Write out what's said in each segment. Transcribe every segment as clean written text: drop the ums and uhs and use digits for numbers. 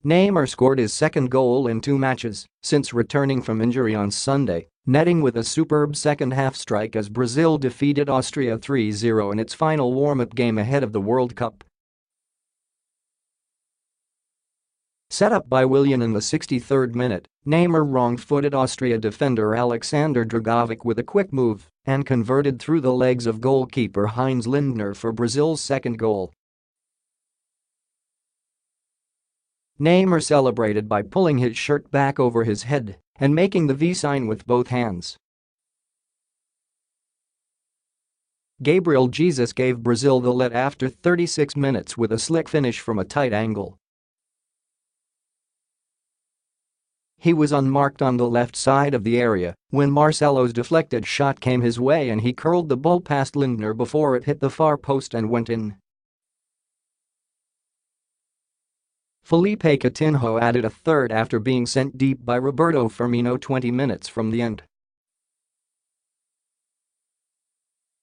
Neymar scored his second goal in 2 matches since returning from injury on Sunday, netting with a superb second-half strike as Brazil defeated Austria 3-0 in its final warm-up game ahead of the World Cup. Set up by Willian in the 63rd minute, Neymar wrong-footed Austria defender Aleksandar Dragovic with a quick move and converted through the legs of goalkeeper Heinz Lindner for Brazil's second goal. Neymar celebrated by pulling his shirt back over his head and making the V sign with both hands. Gabriel Jesus gave Brazil the lead after 36 minutes with a slick finish from a tight angle. He was unmarked on the left side of the area when Marcelo's deflected shot came his way and he curled the ball past Lindner before it hit the far post and went in. Philippe Coutinho added a third after being sent deep by Roberto Firmino 20 minutes from the end.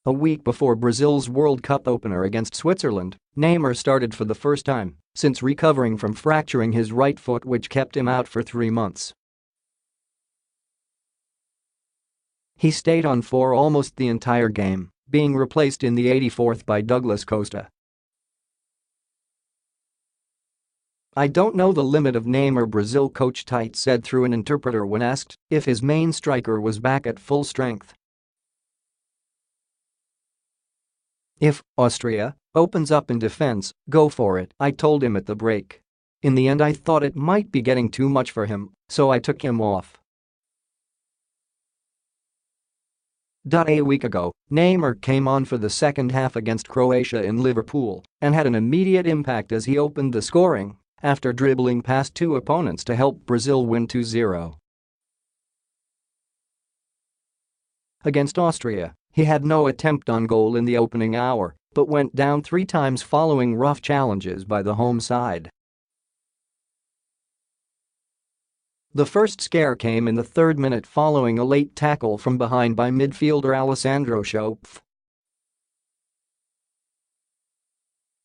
A week before Brazil's World Cup opener against Switzerland, Neymar started for the first time since recovering from fracturing his right foot, which kept him out for 3 months. He stayed on for almost the entire game, being replaced in the 84th by Douglas Costa. "I don't know the limit of Neymar," Brazil coach Tite said through an interpreter when asked if his main striker was back at full strength. "If Austria opens up in defense, go for it," I told him at the break. "In the end I thought it might be getting too much for him, so I took him off." A week ago, Neymar came on for the second half against Croatia in Liverpool and had an immediate impact as he opened the scoring after dribbling past 2 opponents to help Brazil win 2-0. Against Austria, he had no attempt on goal in the opening hour but went down 3 times following rough challenges by the home side. The first scare came in the 3rd minute following a late tackle from behind by midfielder Alessandro Dragovic.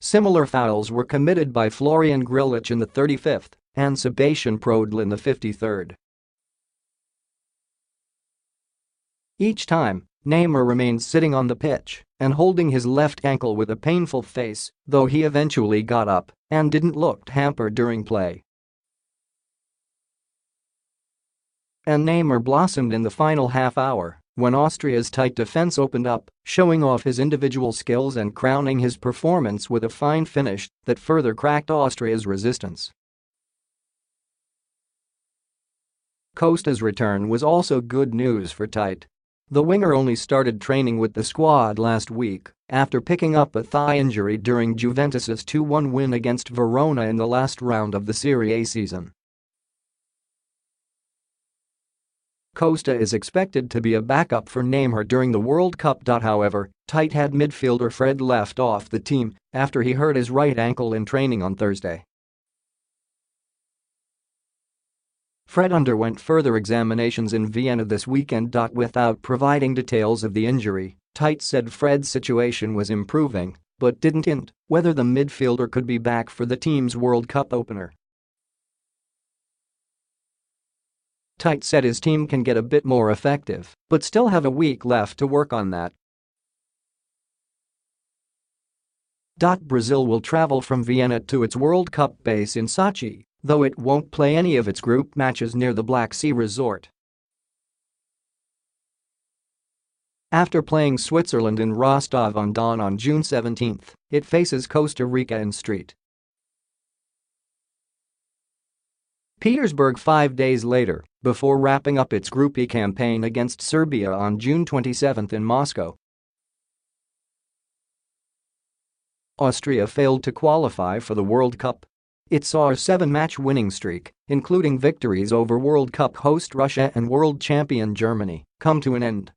Similar fouls were committed by Florian Grillitsch in the 35th and Sebastian Prodl in the 53rd. Each time, Neymar remained sitting on the pitch and holding his left ankle with a painful face, though he eventually got up and didn't look hampered during play. And Neymar blossomed in the final half hour when Austria's tight defense opened up, showing off his individual skills and crowning his performance with a fine finish that further cracked Austria's resistance. Costa's return was also good news for Tite. The winger only started training with the squad last week after picking up a thigh injury during Juventus's 2-1 win against Verona in the last round of the Serie A season. Costa is expected to be a backup for Neymar during the World Cup. However, Tite had midfielder Fred left off the team after he hurt his right ankle in training on Thursday. Fred underwent further examinations in Vienna this weekend. Without providing details of the injury, Tite said Fred's situation was improving but didn't hint whether the midfielder could be back for the team's World Cup opener. Tite said his team can get a bit more effective but still have a week left to work on that. Brazil will travel from Vienna to its World Cup base in Sochi, though it won't play any of its group matches near the Black Sea resort. After playing Switzerland in Rostov-on-Don on June 17, it faces Costa Rica in St. Petersburg 5 days later, before wrapping up its Group E campaign against Serbia on June 27 in Moscow. Austria failed to qualify for the World Cup. It saw a 7-match winning streak, including victories over World Cup host Russia and world champion Germany, come to an end.